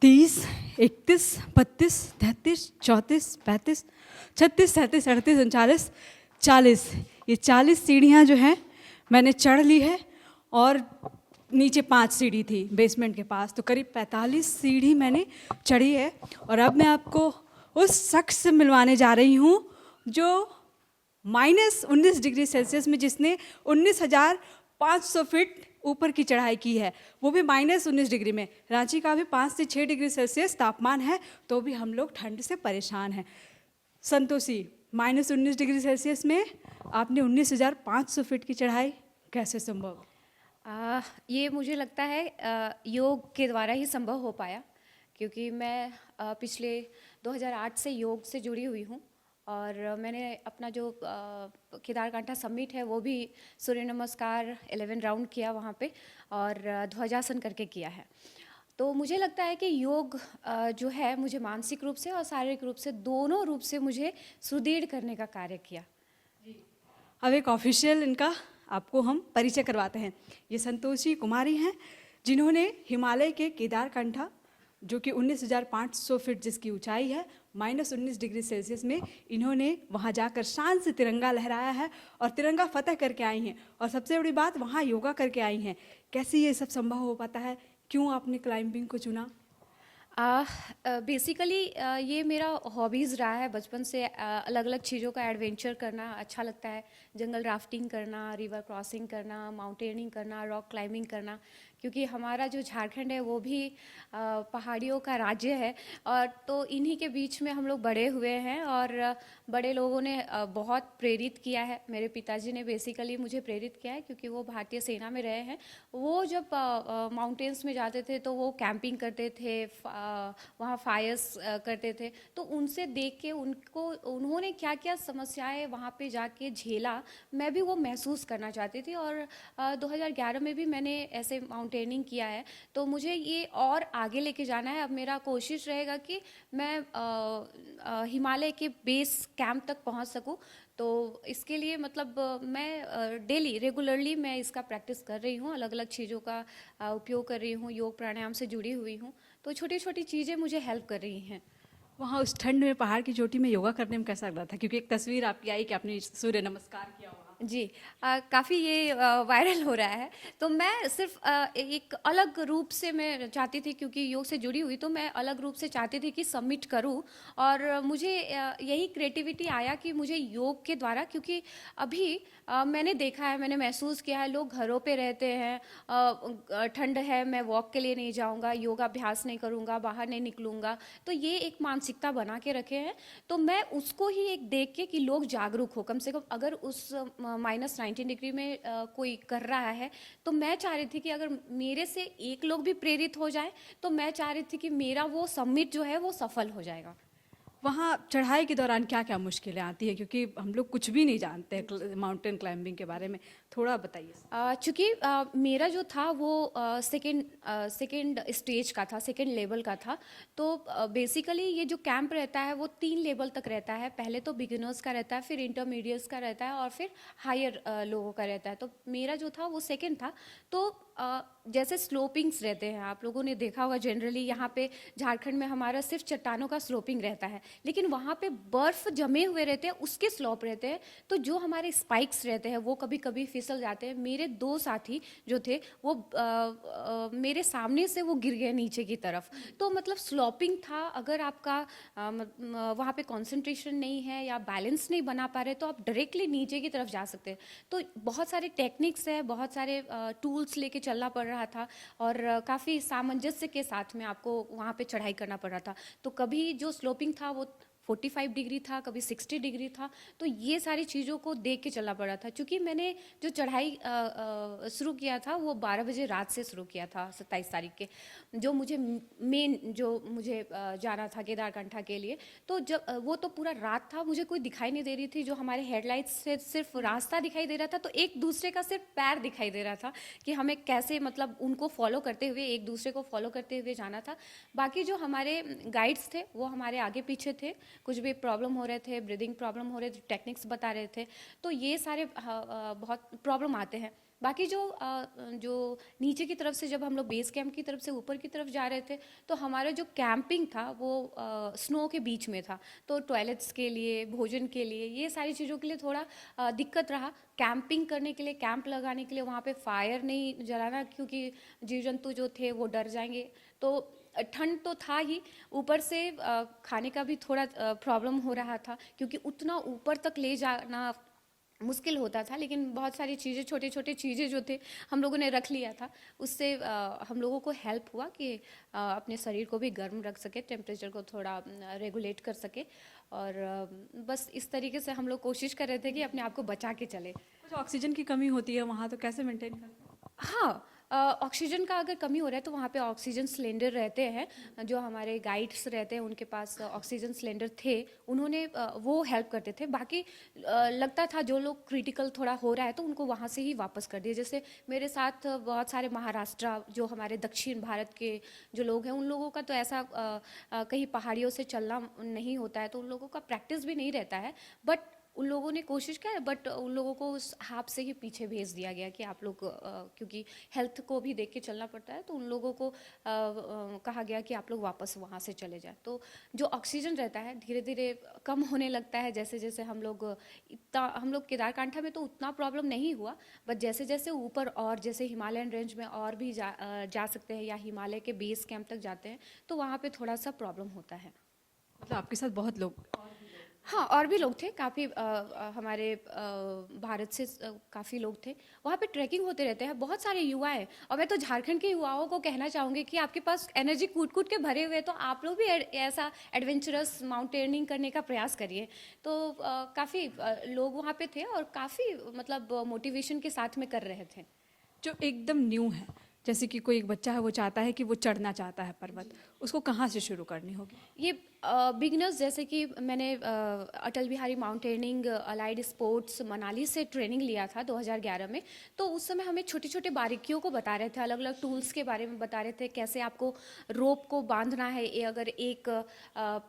30, 31, 32, 33, 34, 35, 36, 37, 38, 39, 40। ये 40 सीढ़ियाँ जो हैं मैंने चढ़ ली है और नीचे 5 सीढ़ी थी बेसमेंट के पास, तो करीब 45 सीढ़ी मैंने चढ़ी है। और अब मैं आपको उस शख्स से मिलवाने जा रही हूँ जो -19 डिग्री सेल्सियस में, जिसने 19,500 फीट ऊपर की चढ़ाई की है, वो भी -19 डिग्री में। रांची का भी 5 से 6 डिग्री सेल्सियस तापमान है, तो भी हम लोग ठंड से परेशान हैं। संतोषी, -19 डिग्री सेल्सियस में आपने 19,500 फीट की चढ़ाई, कैसे संभव? ये मुझे लगता है योग के द्वारा ही संभव हो पाया, क्योंकि मैं पिछले 2008 से योग से जुड़ी हुई हूँ और मैंने अपना जो केदारकांठा समिट है वो भी सूर्य नमस्कार 11 राउंड किया वहाँ पे और ध्वजासन करके किया है। तो मुझे लगता है कि योग जो है मुझे मानसिक रूप से और शारीरिक रूप से, दोनों रूप से मुझे सुदृढ़ करने का कार्य किया। अब एक ऑफिशियल इनका आपको हम परिचय करवाते हैं। ये संतोषी कुमारी हैं, जिन्होंने हिमालय के केदारकंठा, जो कि 19,500 फीट जिसकी ऊंचाई है, -19 डिग्री सेल्सियस में इन्होंने वहाँ जाकर शान से तिरंगा लहराया है और तिरंगा फतह करके आई हैं। और सबसे बड़ी बात, वहाँ योगा करके आई हैं। कैसे ये सब संभव हो पाता है? क्यों आपने क्लाइंबिंग को चुना? बेसिकली ये मेरा हॉबीज़ रहा है बचपन से। अलग अलग चीज़ों का एडवेंचर करना अच्छा लगता है। जंगल राफ्टिंग करना, रिवर क्रॉसिंग करना, माउंटेनिंग करना, रॉक क्लाइंबिंग करना, क्योंकि हमारा जो झारखंड है वो भी पहाड़ियों का राज्य है। और तो इन्हीं के बीच में हम लोग बड़े हुए हैं और बड़े लोगों ने बहुत प्रेरित किया है। मेरे पिताजी ने बेसिकली मुझे प्रेरित किया है, क्योंकि वो भारतीय सेना में रहे हैं। वो जब माउंटेन्स में जाते थे तो वो कैंपिंग करते थे, वहाँ फायर्स करते थे। तो उनसे देख के उन्होंने क्या क्या समस्याएं वहाँ पे जाके झेला, मैं भी वो महसूस करना चाहती थी। और 2011 में भी मैंने ऐसे माउंटेनिंग किया है। तो मुझे ये और आगे लेके जाना है। अब मेरा कोशिश रहेगा कि मैं हिमालय के बेस कैंप तक पहुँच सकूँ। तो इसके लिए मतलब मैं डेली रेगुलरली मैं इसका प्रैक्टिस कर रही हूँ। अलग अलग चीज़ों का उपयोग कर रही हूँ, योग प्राणायाम से जुड़ी हुई हूँ। तो छोटी छोटी चीज़ें मुझे हेल्प कर रही हैं। वहाँ उस ठंड में पहाड़ की चोटी में योगा करने में कैसा लग रहा था? क्योंकि एक तस्वीर आपकी आई कि आपने सूर्य नमस्कार किया हुआ। जी, काफ़ी ये वायरल हो रहा है। तो मैं सिर्फ एक अलग रूप से मैं चाहती थी, क्योंकि योग से जुड़ी हुई, तो मैं अलग रूप से चाहती थी कि सबमिट करूं। और मुझे यही क्रिएटिविटी आया कि मुझे योग के द्वारा, क्योंकि अभी मैंने देखा है, मैंने महसूस किया है, लोग घरों पे रहते हैं, ठंड है, मैं वॉक के लिए नहीं जाऊंगा, योगाभ्यास नहीं करूंगा, बाहर नहीं निकलूंगा। तो ये एक मानसिकता बना के रखे हैं। तो मैं उसको ही एक देख के कि लोग जागरूक हो, कम से कम अगर उस -19 डिग्री में कोई कर रहा है, तो मैं चाह रही थी कि अगर मेरे से एक लोग भी प्रेरित हो जाए, तो मैं चाह रही थी कि मेरा वो समिट जो है वो सफल हो जाएगा। वहाँ चढ़ाई के दौरान क्या क्या मुश्किलें आती हैं? क्योंकि हम लोग कुछ भी नहीं जानते हैं माउंटेन क्लाइंबिंग के बारे में, थोड़ा बताइए। चूँकि मेरा जो था वो सेकेंड स्टेज का था, सेकेंड लेवल का था। तो बेसिकली ये जो कैंप रहता है वो 3 लेवल तक रहता है। पहले तो बिगिनर्स का रहता है, फिर इंटरमीडिएट्स का रहता है और फिर हायर लोगों का रहता है। तो मेरा जो था वो सेकेंड था। तो जैसे स्लोपिंग्स रहते हैं, आप लोगों ने देखा होगा, जनरली यहाँ पे झारखंड में हमारा सिर्फ चट्टानों का स्लोपिंग रहता है, लेकिन वहाँ पे बर्फ़ जमे हुए रहते हैं, उसके स्लोप रहते हैं। तो जो हमारे स्पाइक्स रहते हैं वो कभी कभी फिसल जाते हैं। मेरे 2 साथी जो थे वो मेरे सामने से वो गिर गए नीचे की तरफ। तो मतलब स्लोपिंग था। अगर आपका वहाँ पे कंसंट्रेशन नहीं है या बैलेंस नहीं बना पा रहे, तो आप डायरेक्टली नीचे की तरफ जा सकते हैं। तो बहुत सारे टेक्निक्स है, बहुत सारे टूल्स लेके चलना पड़ रहा था और काफ़ी सामंजस्य के साथ में आपको वहाँ पे चढ़ाई करना पड़ रहा था। तो कभी जो स्लोपिंग था वो 45 डिग्री था, कभी 60 डिग्री था। तो ये सारी चीज़ों को देख के चलना पड़ा था। क्योंकि मैंने जो चढ़ाई शुरू किया था वो 12 बजे रात से शुरू किया था, 27 तारीख के, जो मुझे जाना था केदारकंठा के लिए। तो जब वो तो पूरा रात था, मुझे कोई दिखाई नहीं दे रही थी। जो हमारे हेडलाइट्स से सिर्फ रास्ता दिखाई दे रहा था, तो एक दूसरे का सिर्फ पैर दिखाई दे रहा था कि हमें कैसे, मतलब उनको फॉलो करते हुए, एक दूसरे को फॉलो करते हुए जाना था। बाकी जो हमारे गाइड्स थे वो हमारे आगे पीछे थे। कुछ भी प्रॉब्लम हो रहे थे, ब्रीदिंग प्रॉब्लम हो रहे थे, टेक्निक्स बता रहे थे। तो ये सारे बहुत प्रॉब्लम आते हैं। बाकी जो नीचे की तरफ से जब हम लोग बेस कैंप की तरफ से ऊपर की तरफ जा रहे थे तो हमारा जो कैंपिंग था वो स्नो के बीच में था, तो टॉयलेट्स के लिए, भोजन के लिए, ये सारी चीज़ों के लिए थोड़ा दिक्कत रहा। कैंपिंग करने के लिए, कैंप लगाने के लिए वहाँ पे फायर नहीं जलाना, क्योंकि जीव जंतु जो थे वो डर जाएंगे। तो ठंड तो था ही, ऊपर से खाने का भी थोड़ा प्रॉब्लम हो रहा था, क्योंकि उतना ऊपर तक ले जाना मुश्किल होता था। लेकिन बहुत सारी चीज़ें, छोटे छोटे चीज़ें जो थे हम लोगों ने रख लिया था, उससे हम लोगों को हेल्प हुआ कि अपने शरीर को भी गर्म रख सके, टेम्परेचर को थोड़ा रेगुलेट कर सके। और बस इस तरीके से हम लोग कोशिश कर रहे थे कि अपने आप को बचा के चले। कुछ ऑक्सीजन की कमी होती है वहाँ, तो कैसे मेंटेन करते हैं? हाँ, ऑक्सीजन का अगर कमी हो रहा है तो वहाँ पे ऑक्सीजन सिलेंडर रहते हैं। जो हमारे गाइड्स रहते हैं उनके पास ऑक्सीजन सिलेंडर थे, उन्होंने वो हेल्प करते थे। बाकी लगता था जो लोग क्रिटिकल थोड़ा हो रहा है तो उनको वहाँ से ही वापस कर दिए। जैसे मेरे साथ बहुत सारे महाराष्ट्र, जो हमारे दक्षिण भारत के जो लोग हैं, उन लोगों का तो ऐसा कहीं पहाड़ियों से चलना नहीं होता है, तो उन लोगों का प्रैक्टिस भी नहीं रहता है। बट उन लोगों ने कोशिश किया, बट उन लोगों को उस हाफ से ही पीछे भेज दिया गया कि आप लोग क्योंकि हेल्थ को भी देख के चलना पड़ता है, तो उन लोगों को कहा गया कि आप लोग वापस वहाँ से चले जाएं। तो जो ऑक्सीजन रहता है धीरे धीरे कम होने लगता है। जैसे जैसे हम लोग केदारकांठा में तो उतना प्रॉब्लम नहीं हुआ, बट जैसे जैसे ऊपर और जैसे हिमालयन रेंज में और भी जा सकते हैं या हिमालय के बेस कैंप तक जाते हैं तो वहाँ पे थोड़ा सा प्रॉब्लम होता है। मतलब आपके साथ बहुत लोग? हाँ, और भी लोग थे काफ़ी, हमारे भारत से काफ़ी लोग थे। वहाँ पे ट्रैकिंग होते रहते हैं, बहुत सारे युवा हैं। और मैं तो झारखंड के युवाओं को कहना चाहूँगी कि आपके पास एनर्जी कूट कूट के भरे हुए हैं, तो आप लोग भी ऐसा एडवेंचरस माउंटेनिंग करने का प्रयास करिए। तो काफ़ी लोग वहाँ पे थे और काफ़ी मतलब मोटिवेशन के साथ में कर रहे थे। जो एकदम न्यू है, जैसे कि कोई एक बच्चा है वो चाहता है कि वो चढ़ना चाहता है पर्वत, उसको कहाँ से शुरू करनी होगी? ये बिगिनर्स, जैसे कि मैंने Atal Bihari mountaineering allied sports Manali से ट्रेनिंग लिया था 2011 में। तो उस समय हमें छोटी छोटी बारीकियों को बता रहे थे, अलग अलग टूल्स के बारे में बता रहे थे, कैसे आपको रोप को बांधना है, अगर एक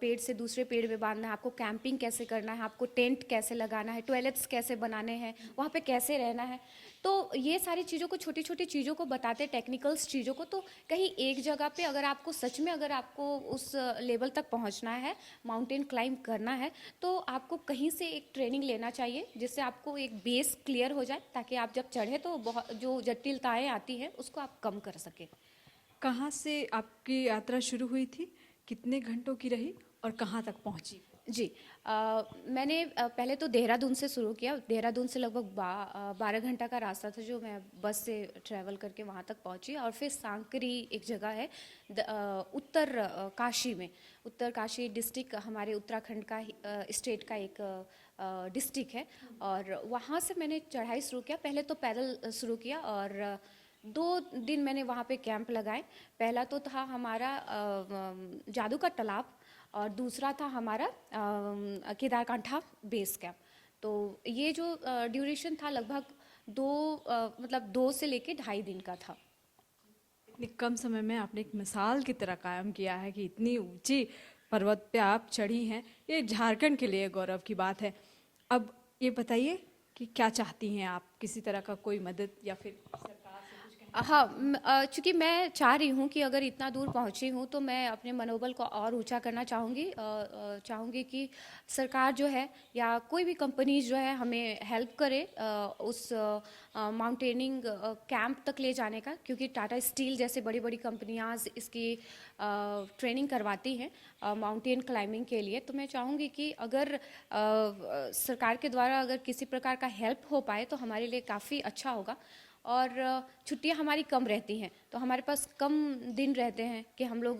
पेड़ से दूसरे पेड़ में बांधना है, आपको कैंपिंग कैसे करना है, आपको टेंट कैसे लगाना है, टॉयलेट्स कैसे बनाने हैं, वहाँ पे कैसे रहना है। तो ये सारी चीज़ों को, छोटी छोटी चीज़ों को बताते, टेक्निकल्स चीज़ों को। तो कहीं एक जगह पे अगर आपको सच में, अगर आपको उस लेवल तक पहुंचना है, माउंटेन क्लाइंब करना है, तो आपको कहीं से एक ट्रेनिंग लेना चाहिए, जिससे आपको एक बेस क्लियर हो जाए, ताकि आप जब चढ़े तो बहुत जो जटिलताएं आती हैं उसको आप कम कर सके। कहाँ से आपकी यात्रा शुरू हुई थी, कितने घंटों की रही और कहाँ तक पहुँची? जी, मैंने पहले तो देहरादून से शुरू किया। देहरादून से लगभग 12 घंटा का रास्ता था, जो मैं बस से ट्रैवल करके वहाँ तक पहुँची। और फिर सांकरी एक जगह है उत्तर काशी में, उत्तर काशी डिस्ट्रिक्ट हमारे उत्तराखंड का स्टेट का एक डिस्ट्रिक्ट है। और वहाँ से मैंने चढ़ाई शुरू किया। पहले तो पैदल शुरू किया और 2 दिन मैंने वहाँ पे कैंप लगाए। पहला तो था हमारा जादू का तालाब, और दूसरा था हमारा केदारकांठा बेस कैंप। तो ये जो ड्यूरेशन था लगभग 2 से लेके 2.5 दिन का था। इतनी कम समय में आपने एक मिसाल की तरह कायम किया है कि इतनी ऊंची पर्वत पे आप चढ़ी हैं, ये झारखंड के लिए गौरव की बात है। अब ये बताइए कि क्या चाहती हैं आप, किसी तरह का कोई मदद या फिर सरकार से कुछ कहना? हाँ, चूँकि मैं चाह रही हूँ कि अगर इतना दूर पहुँची हूँ तो मैं अपने मनोबल को और ऊंचा करना चाहूँगी। चाहूँगी कि सरकार जो है या कोई भी कंपनीज जो है हमें हेल्प करे उस माउंटेनिंग कैंप तक ले जाने का, क्योंकि टाटा स्टील जैसे बड़ी बड़ी कंपनियाँ इसकी ट्रेनिंग करवाती हैं माउंटेन क्लाइंबिंग के लिए। तो मैं चाहूँगी कि अगर सरकार के द्वारा अगर किसी प्रकार का हेल्प हो पाए तो हमारे लिए काफ़ी अच्छा होगा। और छुट्टियां हमारी कम रहती हैं, तो हमारे पास कम दिन रहते हैं कि हम लोग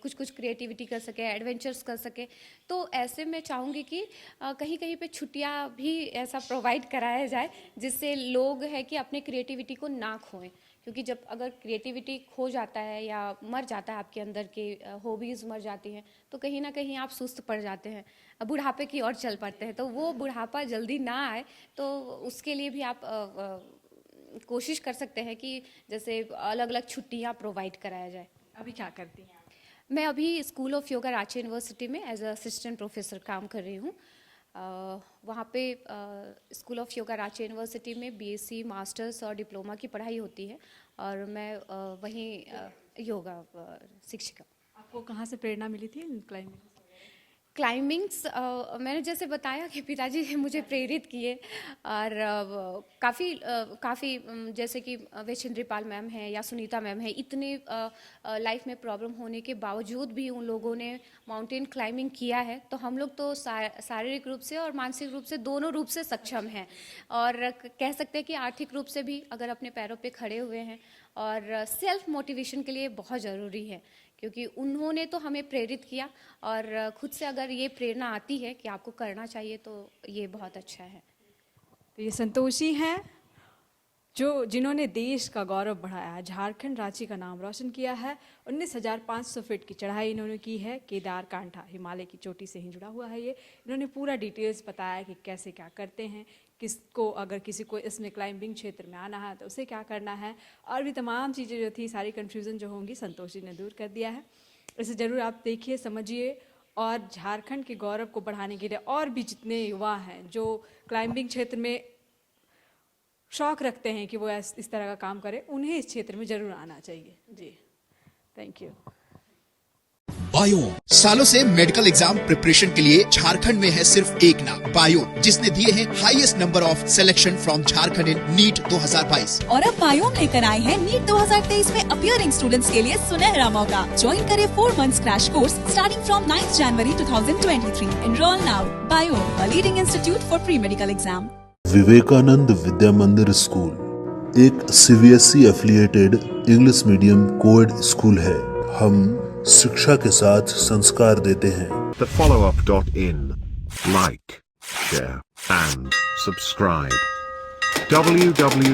कुछ कुछ क्रिएटिविटी कर सके, एडवेंचर्स कर सके। तो ऐसे में चाहूँगी कि कहीं कहीं पे छुट्टियां भी ऐसा प्रोवाइड कराया जाए, जिससे लोग है कि अपने क्रिएटिविटी को ना खोएं। क्योंकि जब अगर क्रिएटिविटी खो जाता है या मर जाता है, आपके अंदर के हॉबीज़ मर जाती हैं, तो कहीं ना कहीं आप सुस्त पड़ जाते हैं, बुढ़ापे की ओर चल पड़ते हैं। तो वो बुढ़ापा जल्दी ना आए, तो उसके लिए भी आप कोशिश कर सकते हैं कि जैसे अलग अलग छुट्टियां प्रोवाइड कराया जाए। अभी क्या करती हैं? मैं अभी school of yoga Ranchi university में एज अ असिस्टेंट प्रोफेसर काम कर रही हूँ। वहाँ पे school of yoga Ranchi university में बीएससी मास्टर्स और डिप्लोमा की पढ़ाई होती है और मैं वहीं योगा शिक्षिका। आपको कहाँ से प्रेरणा मिली थी क्लाइंबिंग? क्लाइंबिंग्स मैंने जैसे बताया कि पिताजी मुझे प्रेरित किए और काफ़ी जैसे कि वैशेंद्री पाल मैम है या सुनीता मैम है, इतने लाइफ में प्रॉब्लम होने के बावजूद भी उन लोगों ने माउंटेन क्लाइंबिंग किया है। तो हम लोग तो शारीरिक रूप से और मानसिक रूप से दोनों रूप से सक्षम हैं और कह सकते हैं कि आर्थिक रूप से भी अगर अपने पैरों पे खड़े हुए हैं और सेल्फ मोटिवेशन के लिए बहुत ज़रूरी है क्योंकि उन्होंने तो हमें प्रेरित किया और खुद से अगर ये प्रेरणा आती है कि आपको करना चाहिए तो ये बहुत अच्छा है। तो ये संतोषी हैं जिन्होंने देश का गौरव बढ़ाया है, झारखंड रांची का नाम रोशन किया है। 19,500 फीट की चढ़ाई इन्होंने की है। केदार कांठा हिमालय की चोटी से ही जुड़ा हुआ है ये। इन्होंने पूरा डिटेल्स बताया कि कैसे क्या करते हैं, किसको अगर किसी को इसमें क्लाइंबिंग क्षेत्र में आना है तो उसे क्या करना है, और भी तमाम चीज़ें जो थी, सारी कन्फ्यूज़न जो होंगी संतोषी ने दूर कर दिया है। इसे ज़रूर आप देखिए, समझिए और झारखंड के गौरव को बढ़ाने के लिए और भी जितने युवा हैं जो क्लाइंबिंग क्षेत्र में शौक रखते हैं कि वो इस तरह का काम करें, उन्हें इस क्षेत्र में जरूर आना चाहिए। जी, थैंक यू। बायोम सालों से मेडिकल एग्जाम प्रिपरेशन के लिए झारखंड में है सिर्फ एक नाम, बायोम, जिसने दिए हैं highest number of selection from Jharkhand in NEET 2022। और अब बायोम लेकर आए हैं नीट 2023 में अपीयरिंग स्टूडेंट्स के लिए सुनहरा मौका। ज्वाइन करें 4 months crash course starting from 9 जनवरी 2023। Enrol now. Biome, a leading institute for pre-medical exam। Vivekananda Vidya Mandir school एक CBSE affiliated English medium coed school है। हम शिक्षा के साथ संस्कार देते हैं। The followup.in. Like, share and subscribe. www